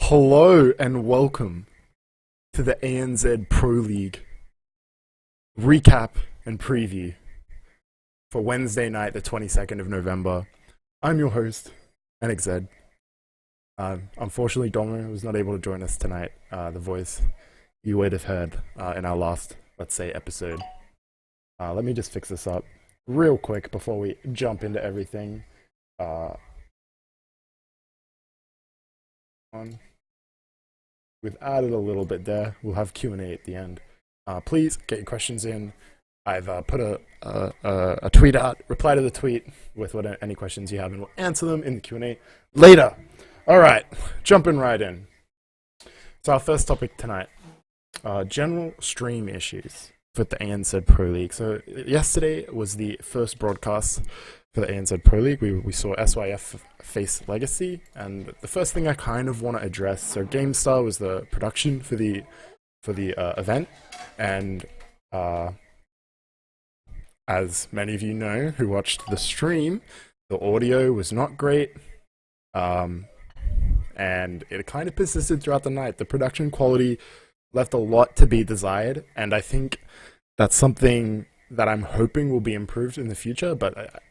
Hello and welcome to the ANZ Pro League recap and preview for Wednesday night, the 22nd of November. I'm your host, NXZ. Unfortunately, Domo was not able to join us tonight, the voice you would have heard in our last, let's say, episode. Let me just fix this up real quick before we jump into everything. We've added a little bit there. We'll have Q&A at the end. Please get your questions in. I've put a tweet out. Reply to the tweet with any questions you have, and we'll answer them in the Q&A later. All right, jumping right in. So our first topic tonight, general stream issues with the ANZ Pro League. So yesterday was the first broadcast for the ANZ Pro League. We saw SYF face Legacy, and the first thing I kind of want to address, so GameStar was the production for the event, and as many of you know who watched the stream, the audio was not great, and it kind of persisted throughout the night. The production quality left a lot to be desired, and I think that's something that I'm hoping will be improved in the future, but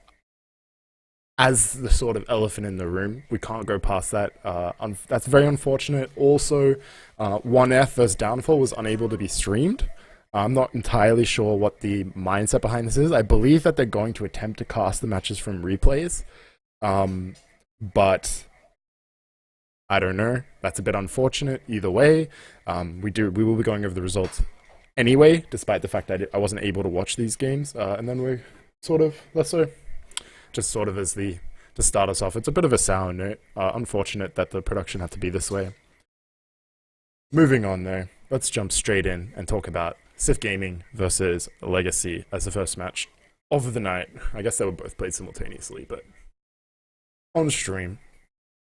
as the sort of elephant in the room, we can't go past that. That's very unfortunate. Also, 1F versus Downfall was unable to be streamed. I'm not entirely sure what the mindset behind this is. I believe that they're going to attempt to cast the matches from replays, but I don't know. That's a bit unfortunate. Either way, we will be going over the results anyway, despite the fact that I wasn't able to watch these games. And then we sort of, just sort of as to start us off, it's a bit of a sour note. Unfortunate that the production had to be this way. Moving on though, let's jump straight in and talk about Sif Gaming versus Legacy as the first match of the night. I guess they were both played simultaneously, but on stream.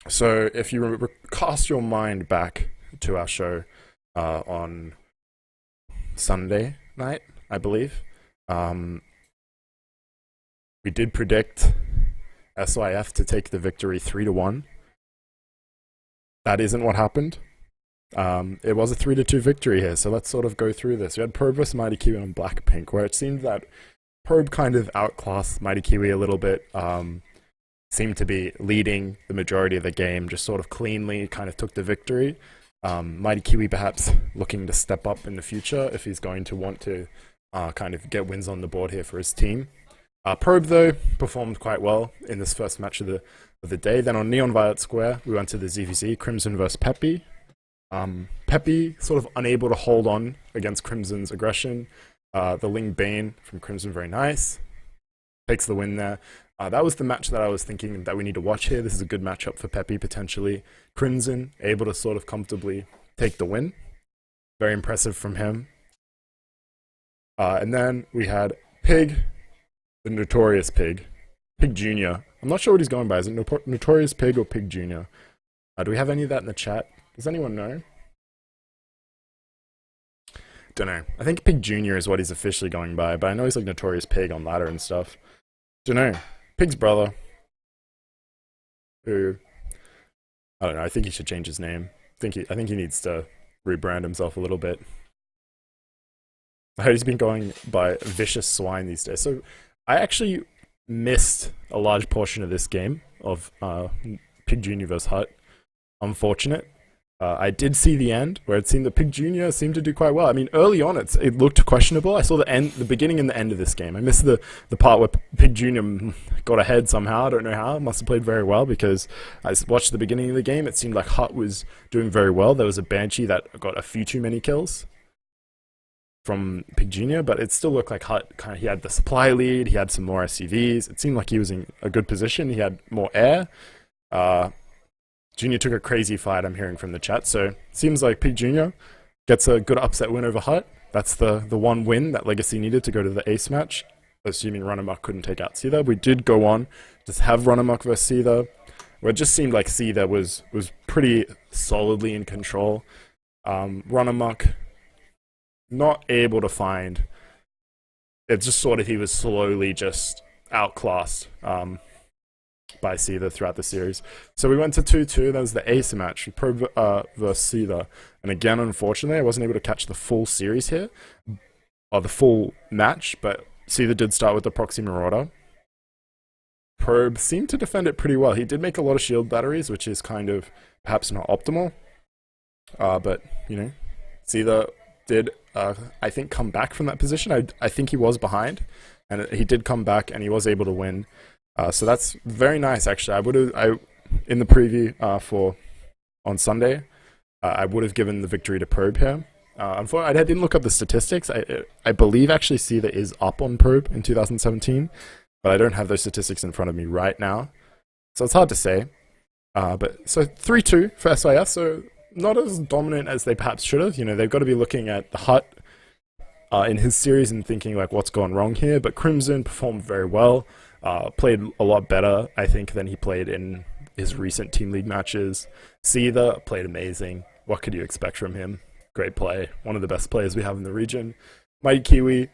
So if you cast your mind back to our show on Sunday night, I believe, we did predict SYF to take the victory 3-1. That isn't what happened. It was a 3-2 victory here, so let's sort of go through this. We had Probe vs Mighty Kiwi on Blackpink, where it seemed that Probe kind of outclassed Mighty Kiwi a little bit, seemed to be leading the majority of the game, just sort of cleanly kind of took the victory. Mighty Kiwi perhaps looking to step up in the future if he's going to want to kind of get wins on the board here for his team. Probe, though, performed quite well in this first match of the day. Then on Neon Violet Square, we went to the ZVZ, Crimson vs Peppy. Peppy sort of unable to hold on against Crimson's aggression. The Ling Bane from Crimson, very nice. Takes the win there. That was the match that I was thinking that we need to watch here. This is a good matchup for Peppy, potentially. Crimson, able to sort of comfortably take the win. Very impressive from him. And then we had Pig, the Notorious Pig. Pig Jr. I'm not sure what he's going by. Is it Notorious Pig or Pig Jr.? Do we have any of that in the chat? Does anyone know? Don't know. I think Pig Jr. is what he's officially going by, but I know he's like Notorious Pig on ladder and stuff. Don't know. Pig's brother, who, I don't know, I think he should change his name. I think he needs to rebrand himself a little bit. I heard he's been going by Vicious Swine these days. So I actually missed a large portion of this game of Pig Jr. vs Hut. Unfortunate. I did see the end, where it seemed that Pig Jr. seemed to do quite well. I mean, early on, it looked questionable. I saw the beginning and the end of this game. I missed the part where Pig Jr. got ahead somehow. I don't know how. Must have played very well, because I watched the beginning of the game. It seemed like Hut was doing very well. There was a Banshee that got a few too many kills from Pig Jr., but it still looked like Hut he had the supply lead. He had some more SCVs. It seemed like he was in a good position. He had more air. Junior took a crazy fight, I'm hearing from the chat, so seems like Pig Jr. gets a good upset win over Hut. That's the one win that Legacy needed to go to the ace match, assuming Runamuck couldn't take out Seether. We did go on to have Runamuck versus Seether, where it just seemed like Seether was pretty solidly in control. Runamuck not able to find. It's just sort of he was slowly just outclassed. by Seether throughout the series. So we went to 2-2. That was the ace match, Probe versus Seether. And again, unfortunately, I wasn't able to catch the full series here, or the full match, but Seether did start with the Proxy Marauder. Probe seemed to defend it pretty well. He did make a lot of shield batteries, which is kind of perhaps not optimal. But, Seether did, I think, come back from that position. I think he was behind, and he did come back, and he was able to win. So that's very nice, actually. In the preview for on Sunday, I would have given the victory to Probe here. Unfortunately, I didn't look up the statistics. I believe actually Seether is up on Probe in 2017, but I don't have those statistics in front of me right now, so it's hard to say. But so 3-2 for SIS, so not as dominant as they perhaps should have. They've got to be looking at the Hut in his series and thinking like, what's gone wrong here? But Crimson performed very well, played a lot better, I think, than he played in his recent Team League matches. Seether played amazing. What could you expect from him? Great play. One of the best players we have in the region. Mighty Kiwi,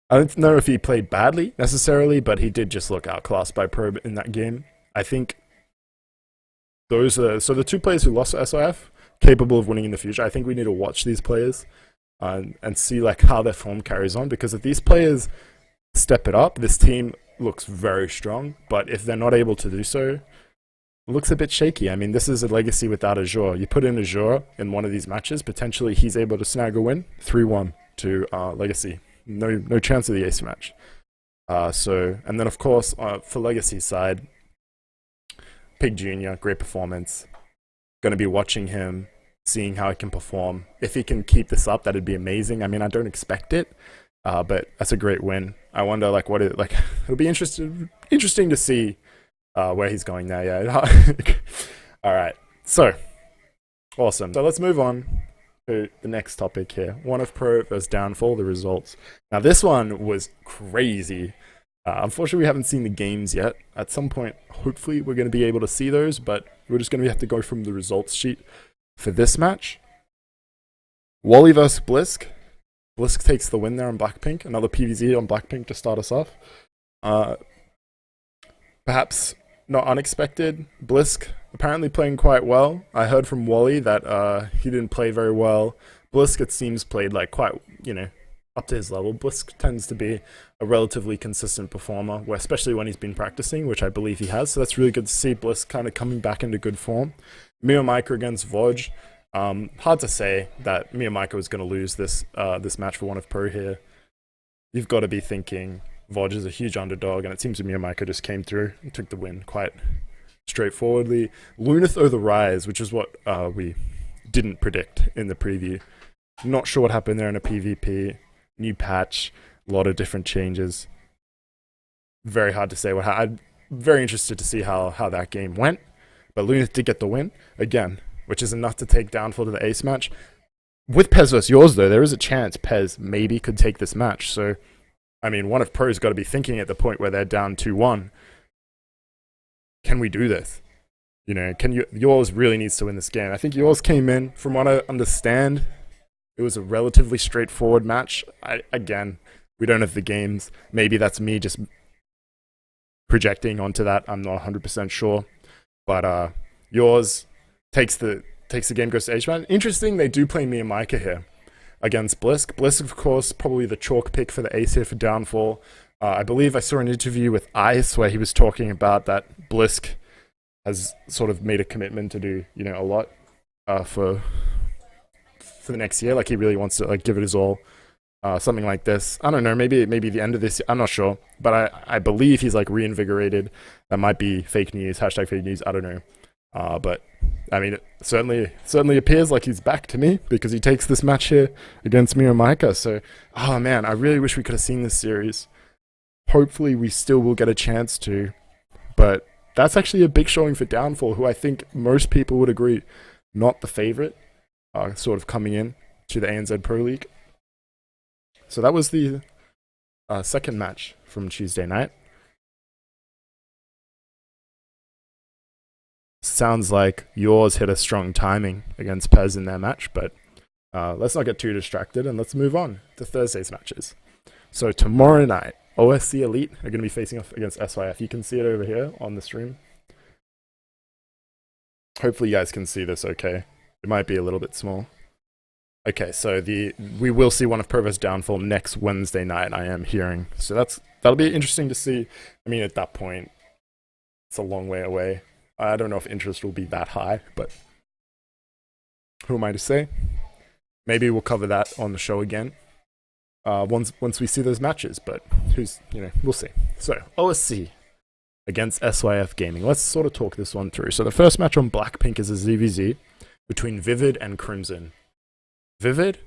I don't know if he played badly necessarily, but he did just look outclassed by Probe in that game. I think those are the two players who lost to SIF, capable of winning in the future. I think we need to watch these players and see like how their form carries on, because if these players step it up, this team looks very strong. But if they're not able to do so, it looks a bit shaky. I mean, this is a Legacy without Azure. You put in Azure in one of these matches, potentially he's able to snag a win, 3-1 to Legacy. No chance of the ace match. And then of course for Legacy's side, Pig Jr., great performance. Going to be watching him, seeing how he can perform. If he can keep this up, that'd be amazing. I mean, I don't expect it, but that's a great win. I wonder it'll be interesting to see where he's going now. Yeah. All right. So awesome. So let's move on to the next topic here. One of Pro versus Downfall, the results. Now this one was crazy. Unfortunately, we haven't seen the games yet. At some point, hopefully, we're going to be able to see those, but we're just going to have to go from the results sheet for this match. Wally versus Blisk. Blisk takes the win there on Blackpink. Another PvZ on Blackpink to start us off. Perhaps not unexpected. Blisk apparently playing quite well. I heard from Wally that he didn't play very well. Blisk, it seems, played like quite, up to his level. Blisk tends to be a relatively consistent performer, especially when he's been practicing, which I believe he has. So that's really good to see Blisk kind of coming back into good form. Mio Micah against Voj. Hard to say that Mio Micah was going to lose this match for One of Pro here. You've got to be thinking Voj is a huge underdog, and it seems that Mio Micah just came through and took the win quite straightforwardly. Lunith O' the Rise, which is what we didn't predict in the preview. Not sure what happened there in a PvP. New patch, a lot of different changes. Very hard to say I'm very interested to see how that game went. But Lunith did get the win, again, which is enough to take Downfall to the ace match. With Pez versus yours, though, there is a chance Pez maybe could take this match. So, I mean, One of Pro's got to be thinking at the point where they're down 2-1. Can we do this? Yours really needs to win this game. I think yours came in, from what I understand, it was a relatively straightforward match. Again, we don't have the games. Maybe that's me just projecting onto that. I'm not 100% sure. But yours takes the game, goes to H-Man. Interesting, they do play Mia Micah here against Blisk. Blisk, of course, probably the chalk pick for the ace here for Downfall. I believe I saw an interview with Ice where he was talking about that Blisk has sort of made a commitment to do, a lot for the next year. Like, he really wants to give it his all. Something like this. I don't know, maybe the end of this year. I'm not sure. But I believe he's reinvigorated. That might be fake news, hashtag fake news, I don't know. But I mean, it certainly appears like he's back to me, because he takes this match here against Mio Micah. So, oh man, I really wish we could have seen this series. Hopefully we still will get a chance to. But that's actually a big showing for Downfall, who I think most people would agree not the favorite, sort of coming in to the ANZ Pro League. So that was the second match from Tuesday night. Sounds like yours hit a strong timing against Pez in their match, but let's not get too distracted, and let's move on to Thursday's matches. So tomorrow night, OSC Elite are going to be facing off against SYF. You can see it over here on the stream. Hopefully you guys can see this okay. It might be a little bit small. Okay, so we will see one of Provo's downfall next Wednesday night, I am hearing. So that'll be interesting to see. I mean, at that point, it's a long way away. I don't know if interest will be that high, but who am I to say? Maybe we'll cover that on the show again once we see those matches, but we'll see. So, OSC against SYF Gaming. Let's sort of talk this one through. So the first match on Blackpink is a ZVZ between Vivid and Crimson. Vivid,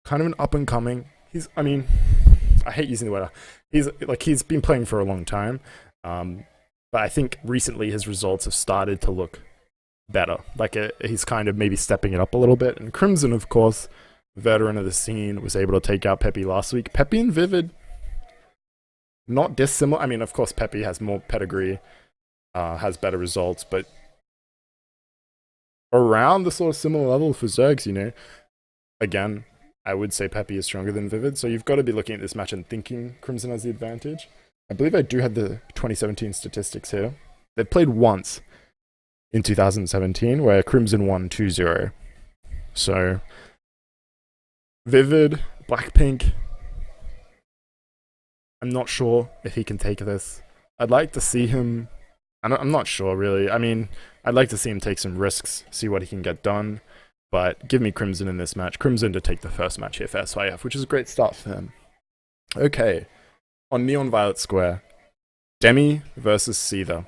kind of an up-and-coming. I hate using the word. He's been playing for a long time, but I think recently his results have started to look better. He's kind of maybe stepping it up a little bit. And Crimson, of course, veteran of the scene, was able to take out Peppy last week. Peppy and Vivid, not dissimilar. I mean, of course, Peppy has more pedigree, has better results, but around the sort of similar level for Zergs, Again, I would say Peppy is stronger than Vivid, so you've got to be looking at this match and thinking Crimson has the advantage. I believe I do have the 2017 statistics here. They've played once in 2017, where Crimson won 2-0. So, Vivid, Blackpink, I'm not sure if he can take this. I'd like to see him... I'm not sure, really. I mean, I'd like to see him take some risks, see what he can get done. But give me Crimson in this match. Crimson to take the first match here for SYF, which is a great start for him. Okay, on Neon Violet Square, Demi versus Seether.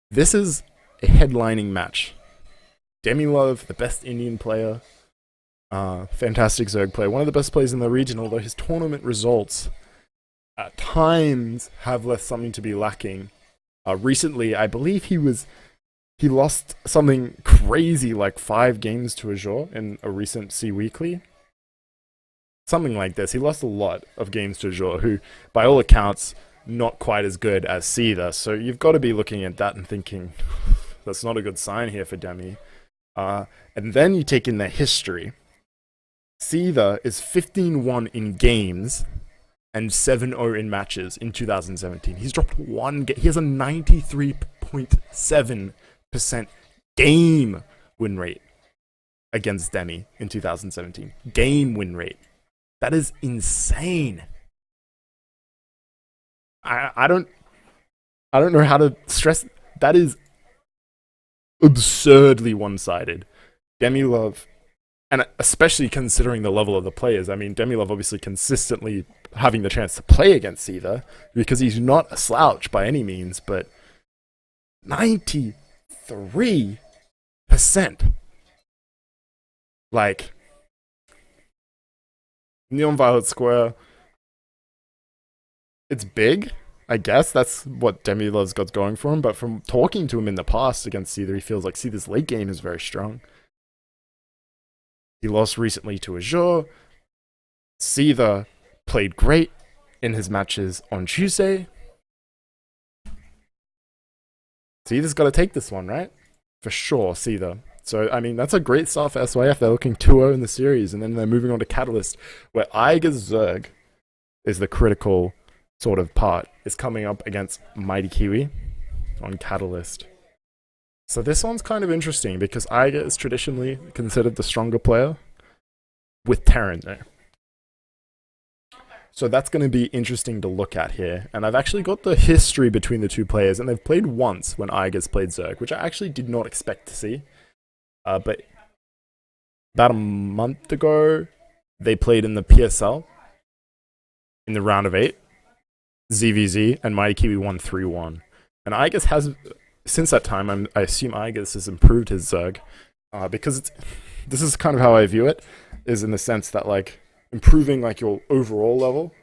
This is a headlining match. Demi Love, the best Indian player, fantastic Zerg player, one of the best players in the region, although his tournament results at times have left something to be lacking. Recently, I believe he lost something crazy like 5 games to Azure in a recent C Weekly. Something like this. He lost a lot of games to Azure, who, by all accounts, not quite as good as Seether. So you've got to be looking at that and thinking, that's not a good sign here for Demi. And then you take in their history. Seether is 15-1 in games and 7-0 in matches in 2017. He's dropped one game. He has a 93.7% game win rate against Demi in 2017. Game win rate. That is insane. I don't know how to stress. That is absurdly one-sided. Demi Love, and especially considering the level of the players. I mean, Demi Love obviously consistently having the chance to play against Seether because he's not a slouch by any means, but 93%. Like, Neon Violet Square, it's big, I guess. That's what Demi Love's got going for him. But from talking to him in the past against Seether, he feels like Seether's late game is very strong. He lost recently to Azure. Seether played great in his matches on Tuesday. Seether's got to take this one, right? For sure, Seether. So, I mean, that's a great start for SYF. They're looking 2-0 in the series, and then they're moving on to Catalyst, where Aiger's Zerg is the critical sort of part. Is coming up against Mighty Kiwi on Catalyst. So this one's kind of interesting, because Aiger is traditionally considered the stronger player with Terran there. So that's going to be interesting to look at here. And I've actually got the history between the two players, and they've played once when Aiger's played Zerg, which I actually did not expect to see. But about a month ago, they played in the PSL in the round of 8. ZVZ, and Mighty Kiwi won 3-1. And Aiger's has, since that time, I assume Aiger's has improved his Zerg. Because this is kind of how I view it, is in the sense that, like, improving like your overall level.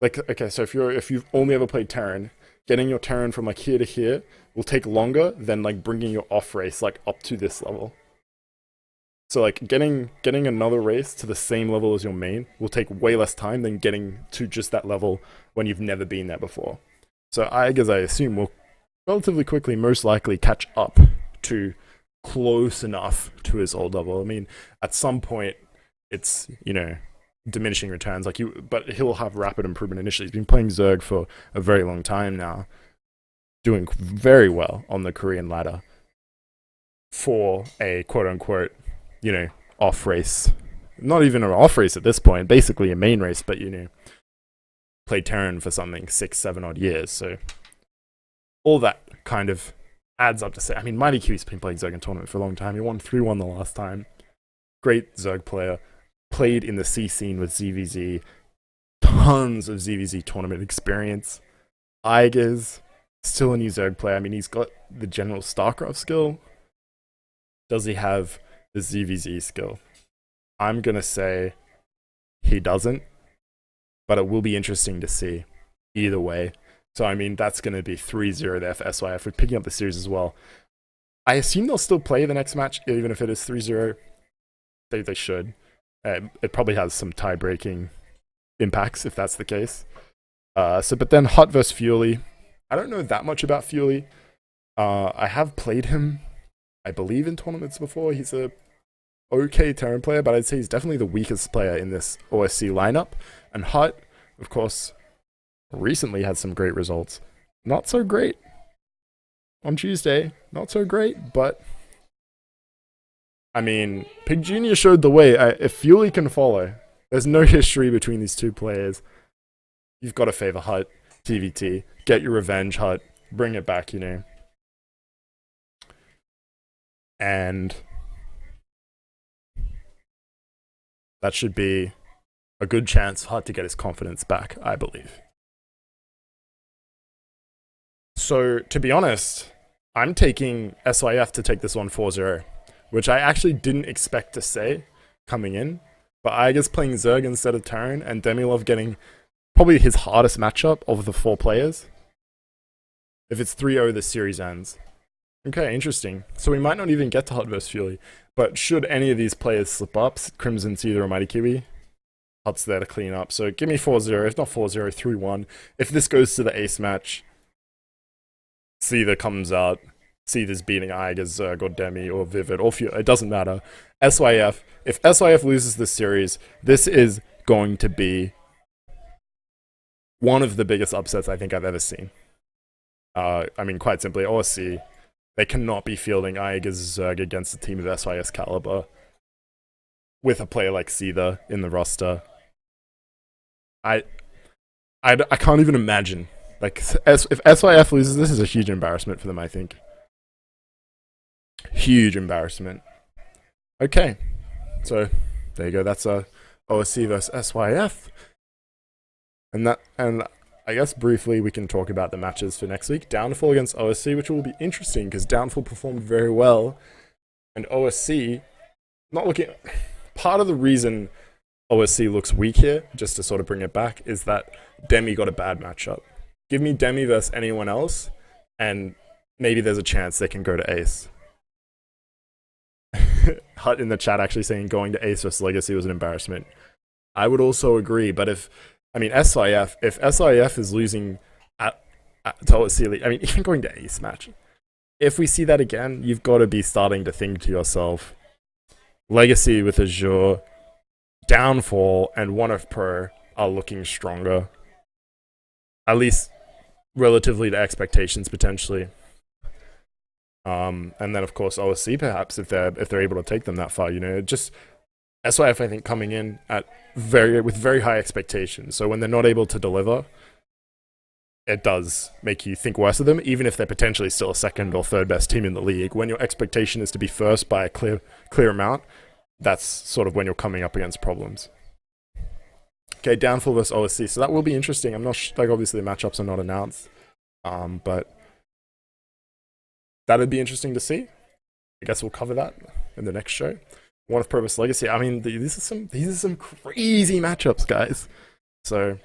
Like, okay, so if you've only ever played Terran, getting your Terran from like here to here will take longer than like bringing your off race like up to this level. So like getting another race to the same level as your main will take way less time than getting to just that level when you've never been there before. So I assume will relatively quickly most likely catch up to close enough to his old level. I mean, at some point it's, diminishing returns. But he'll have rapid improvement initially. He's been playing Zerg for a very long time now, doing very well on the Korean ladder for a quote unquote, off race. Not even an off race at this point, basically a main race, but played Terran for something 6-7 odd years. So all that kind of adds up to say, I mean, Mighty Q's been playing Zerg in tournament for a long time. He won 3-1 the last time. Great Zerg player. Played in the C scene with ZVZ. Tons of ZVZ tournament experience. Igers, still a new Zerg player. I mean, he's got the general StarCraft skill. Does he have the ZVZ skill? I'm going to say he doesn't, but it will be interesting to see either way. So, I mean, that's going to be 3-0 there for SYF. We're picking up the series as well. I assume they'll still play the next match, even if it is 3-0. They should. It probably has some tie-breaking impacts, if that's the case. But then Hut vs. Fury. I don't know that much about Fury. I have played him, I believe, in tournaments before. He's a okay Terran player, but I'd say he's definitely the weakest player in this OSC lineup. And Hut, of course, recently had some great results. Not so great on Tuesday. Not so great, but I mean, Pig Jr. showed the way. If Fury can follow, there's no history between these two players. You've got to favor Hut, TVT. Get your revenge, Hut. Bring it back, And that should be a good chance for Hut to get his confidence back, I believe. So, to be honest, I'm taking SYF to take this one 4-0, which I actually didn't expect to say coming in. But Iger's playing Zerg instead of Terran, and Demilov getting probably his hardest matchup of the 4 players. If it's 3-0, the series ends. Okay, interesting. So we might not even get to Hut vs. Fury. But should any of these players slip up, Crimson Seether or Mighty Kiwi, Hut's there to clean up. So give me 4-0, if not 4-0, 3-1. If this goes to the ace match, Seether comes out, Seether's beating Iger, Zerg, or Demi, or Vivid, or Fury. It doesn't matter. SYF, if SYF loses this series, this is going to be one of the biggest upsets I think I've ever seen. I mean, quite simply, OSC, they cannot be fielding Iger's Zerg against a team of SYS caliber with a player like Seether in the roster. I can't even imagine. Like, if SYF loses, this is a huge embarrassment for them, I think. Huge embarrassment. Okay, so there you go. That's OSC versus SYF. And I guess briefly we can talk about the matches for next week. Downfall against OSC, which will be interesting because Downfall performed very well, and OSC not looking. Part of the reason OSC looks weak here, just to sort of bring it back, is that Demi got a bad matchup. Give me Demi versus anyone else, and maybe there's a chance they can go to Ace. Hut in the chat actually saying going to Ace versus Legacy was an embarrassment. I would also agree, but if SYF is losing to OSC, I mean, even going to Ace match, if we see that again, you've got to be starting to think to yourself, Legacy with Azure, Downfall, and One of Pro are looking stronger. At least relatively to expectations, potentially. And then, of course, OSC, perhaps, if they're able to take them that far, just SYF, I think, coming in with very high expectations. So when they're not able to deliver, it does make you think worse of them, even if they're potentially still a second or third best team in the league. When your expectation is to be first by a clear amount, that's sort of when you're coming up against problems. Okay, Downfall versus OSC. So that will be interesting. I'm not obviously the matchups are not announced, but that'd be interesting to see. I guess we'll cover that in the next show. One of Purpose Legacy. I mean, these are some crazy matchups, guys. So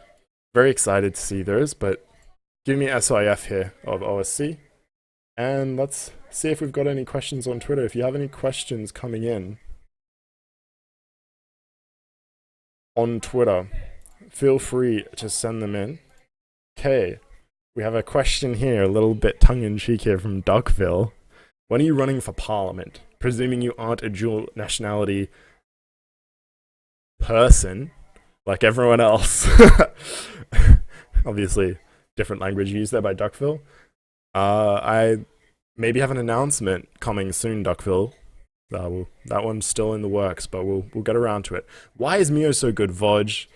very excited to see those. But give me SIF here of OSC, and let's see if we've got any questions on Twitter. If you have any questions coming in on Twitter, feel free to send them in. Okay, we have a question here, a little bit tongue-in-cheek here from Duckville. When are you running for Parliament? Presuming you aren't a dual nationality person, like everyone else. Obviously, different language used there by Duckville. I maybe have an announcement coming soon, Duckville. That one's still in the works, but we'll get around to it. Why is Mio so good? Vodge,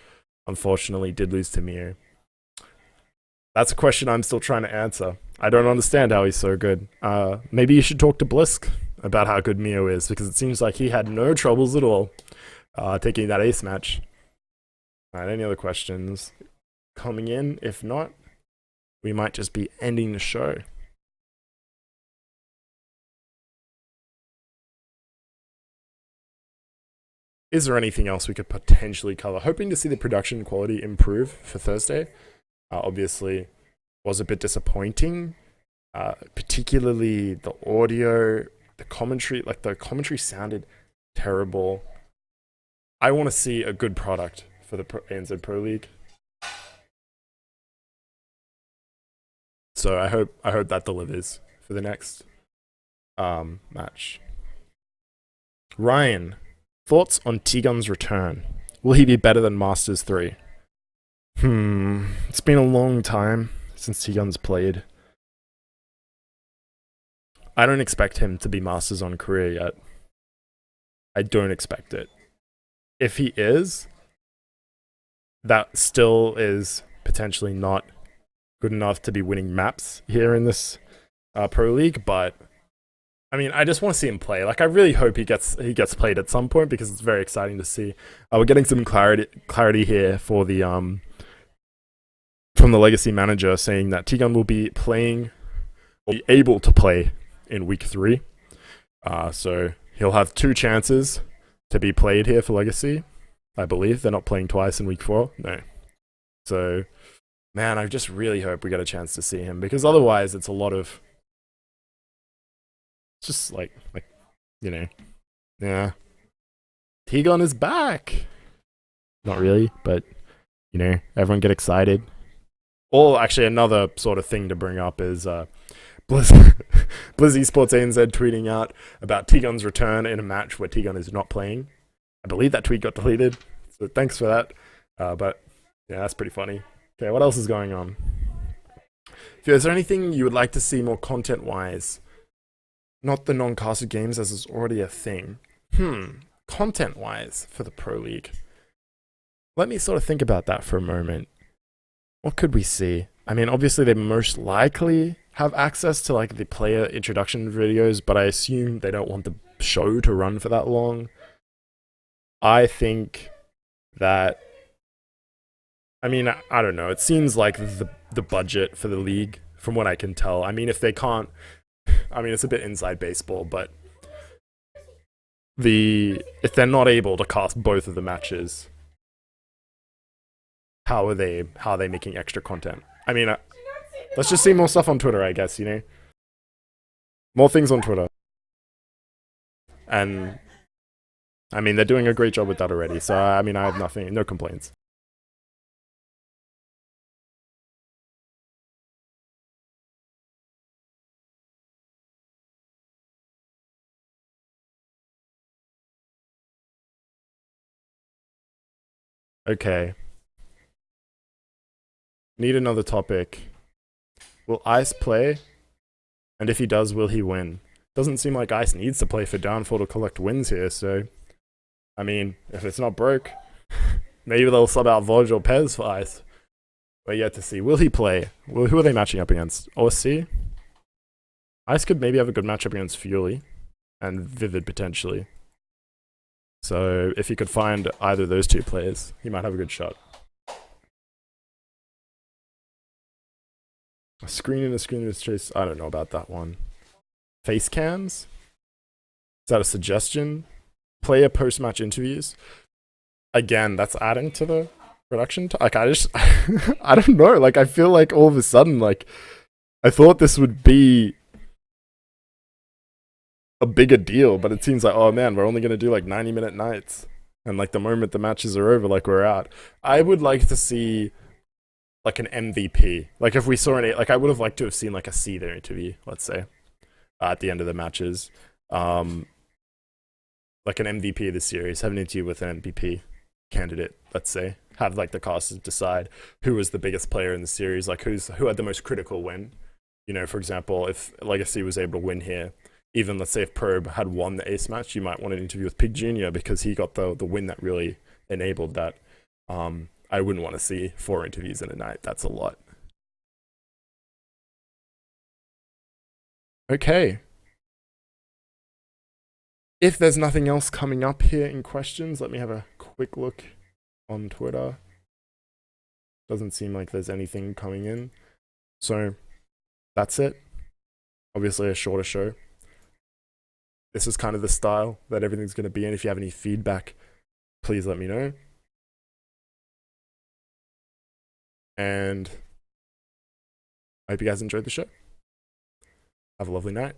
unfortunately, did lose to Mio. That's a question I'm still trying to answer. I don't understand how he's so good. Maybe you should talk to Blisk about how good Mio is, because it seems like he had no troubles at all taking that ace match. Alright, any other questions coming in? If not, we might just be ending the show. Is there anything else we could potentially cover? Hoping to see the production quality improve for Thursday. Obviously, was a bit disappointing. Particularly the audio, the commentary. Like, the commentary sounded terrible. I want to see a good product for the ANZ Pro League. So I hope that delivers for the next match. Ryan, thoughts on T-Gun's return? Will he be better than Masters 3? It's been a long time since T-Gun's played. I don't expect him to be Masters on career yet. I don't expect it. If he is, that still is potentially not good enough to be winning maps here in this Pro League, but I mean, I just want to see him play. Like, I really hope he gets played at some point, because it's very exciting to see. We're getting some clarity here for the from the Legacy manager, saying that T-Gun will be playing, or be able to play in week 3. So he'll have 2 chances to be played here for Legacy. I believe they're not playing twice in week 4. No. So, man, I just really hope we get a chance to see him, because otherwise it's a lot of just like you know, yeah. T-Gun is back. Not really, but you know, everyone get excited. Or actually, another sort of thing to bring up is Blizz Esports ANZ tweeting out about T-Gun's return in a match where T-Gun is not playing. I believe that tweet got deleted, so thanks for that. But yeah, that's pretty funny. Okay, what else is going on? Is there anything you would like to see more content-wise? Not the non-casted games, as is already a thing. Content-wise for the Pro League. Let me sort of think about that for a moment. What could we see? I mean, obviously they most likely have access to like the player introduction videos, but I assume they don't want the show to run for that long. I think that, I mean, I don't know. It seems like the budget for the league, from what I can tell. I mean, if they can't, I mean, it's a bit inside baseball, but if they're not able to cast both of the matches, how are they making extra content? I mean, let's just see more stuff on Twitter, I guess, you know? More things on Twitter. And I mean, they're doing a great job with that already. So, I mean, I have no complaints. Okay. Need another topic. Will Ice play? And if he does, will he win? Doesn't seem like Ice needs to play for Downfall to collect wins here, so I mean, if it's not broke, maybe they'll sub out Vodge or Pez for Ice. We're yet to see. Will he play? Who are they matching up against? OSC? Ice could maybe have a good matchup against Fury and Vivid potentially. So if he could find either of those 2 players, he might have a good shot. A screen in a chase. I don't know about that one. Face cams? Is that a suggestion? Player post-match interviews? Again, that's adding to the production. Like, I just, I don't know. Like, I feel like all of a sudden, like, I thought this would be a bigger deal, but it seems like, oh man, we're only going to do like 90-minute nights. And like the moment the matches are over, like we're out. I would like to see like an MVP. Like if we saw like I would have liked to have seen like a Seether interview, let's say, at the end of the matches. Like an MVP of the series, having an interview with an MVP. candidate, let's say, have like the casters decide who was the biggest player in the series, like who had the most critical win. You know, for example, if Legacy was able to win here, even let's say if Probe had won the ace match, you might want an interview with Pig Jr. because he got the win that really enabled that. I wouldn't want to see 4 interviews in a night. That's a lot. Okay. If there's nothing else coming up here in questions, let me have a quick look on Twitter. Doesn't seem like there's anything coming in. So that's it. Obviously a shorter show. This is kind of the style that everything's going to be in. If you have any feedback, please let me know. And I hope you guys enjoyed the show. Have a lovely night.